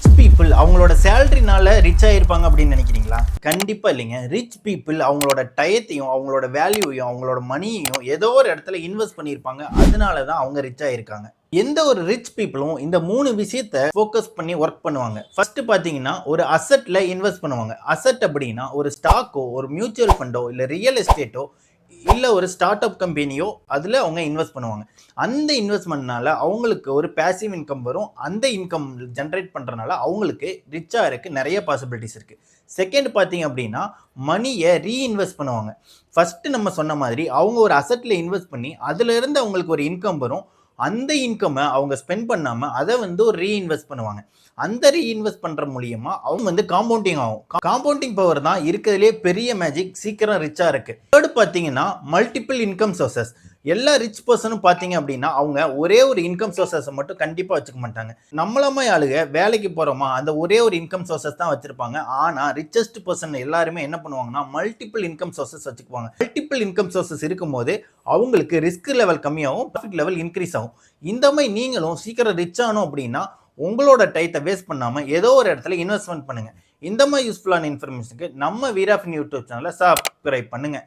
Rich people அவங்களோட சேலரினால rich ஆயிருப்பாங்க அப்படின்னு நினைக்கிறீங்களா? கண்டிப்பா இல்லைங்க. ரிச் பீப்புள் அவங்களோட டயத்தையும் அவங்களோட வேல்யூவையும் அவங்களோட மணியையும் ஏதோ ஒரு இடத்துல இன்வெஸ்ட் பண்ணியிருப்பாங்க. அதனால தான் அவங்க ரிச் ஆயிருக்காங்க. எந்த ஒரு ரிச் பீப்புளும் இந்த 3 விஷயத்த ஃபோக்கஸ் பண்ணி ஒர்க் பண்ணுவாங்க. ஃபர்ஸ்ட் பார்த்தீங்கன்னா ஒரு அசெட்ல இன்வெஸ்ட் பண்ணுவாங்க. அசெட் அப்படின்னா ஒரு ஸ்டாக்கோ, ஒரு மியூச்சுவல் ஃபண்டோ, இல்ல ரியல் எஸ்டேட்டோ, இல்ல ஒரு ஸ்டார்ட் அப் கம்பெனியோ அதுல அவங்க இன்வெஸ்ட் பண்ணுவாங்க. அந்த இன்வெஸ்ட்மெண்ட்னால அவங்களுக்கு ஒரு பேசிவ் இன்கம் வரும். அந்த இன்கம் ஜெனரேட் பண்றனால அவங்களுக்கு ரிச்சா இருக்கு நிறைய பாசிபிலிட்டிஸ் இருக்கு. செகண்ட் பார்த்தீங்க அப்படின்னா மணியை ரீஇன்வெஸ்ட் பண்ணுவாங்க. ஃபர்ஸ்ட் நம்ம சொன்ன மாதிரி அவங்க ஒரு அசெட்ல இன்வெஸ்ட் பண்ணி அதுல இருந்து அவங்களுக்கு ஒரு இன்கம் வரும். அந்த இன்கம்மை அவங்க ஸ்பெண்ட் பண்ணாம அதை ஒரு ரீஇன்வெஸ்ட் பண்ணுவாங்க. அந்த ரீஇன்வெஸ்ட் பண்ற மூலியமா அவங்க காம்பவுண்டிங் ஆகும். காம்பவுண்டிங் பவர் தான் இருக்கிறதுலே பெரிய மேஜிக். சீக்கிரம் ரிச்சா இருக்கு. தேர்ட் பாத்தீங்கன்னா மல்டிபிள் இன்கம் சோர்சஸ். எல்லா ரிச் பர்சனும் பாத்தீங்க அப்படின்னா அவங்க ஒரே ஒரு இன்கம் சோர்சஸ் மட்டும் கண்டிப்பா வச்சுக்க மாட்டாங்க. நம்மளமா ஆளுங்க வேலைக்கு போறோமா அந்த ஒரே ஒரு இன்கம் சோர்சஸ் தான் வச்சிருப்பாங்க. ஆனா ரிச்சஸ்ட் பர்சன் எல்லாருமே என்ன பண்ணுவாங்கன்னா மல்டிபிள் இன்கம் சோர்சஸ் வச்சுக்குவாங்க. மல்டிபிள் இன்கம் சோர்சஸ் இருக்கும்போது அவங்களுக்கு ரிஸ்க் லெவல் கம்மியாகும், ப்ராஃபிட் லெவல் இன்க்ரீஸ் ஆகும். இந்த மாதிரி நீங்களும் சீக்கிரம் ரிச் ஆனோம் அப்படின்னா உங்களோட டைத்தை வேஸ்ட் பண்ணாம ஏதோ ஒரு இடத்துல இன்வெஸ்ட்மெண்ட் பண்ணுங்க. இந்த மாதிரி யூஸ்ஃபுல்லான இன்ஃபர்மேஷனுக்கு நம்ம வீராஃபின் யூடியூப் சேனலை சப்ஸ்கிரைப் பண்ணுங்க.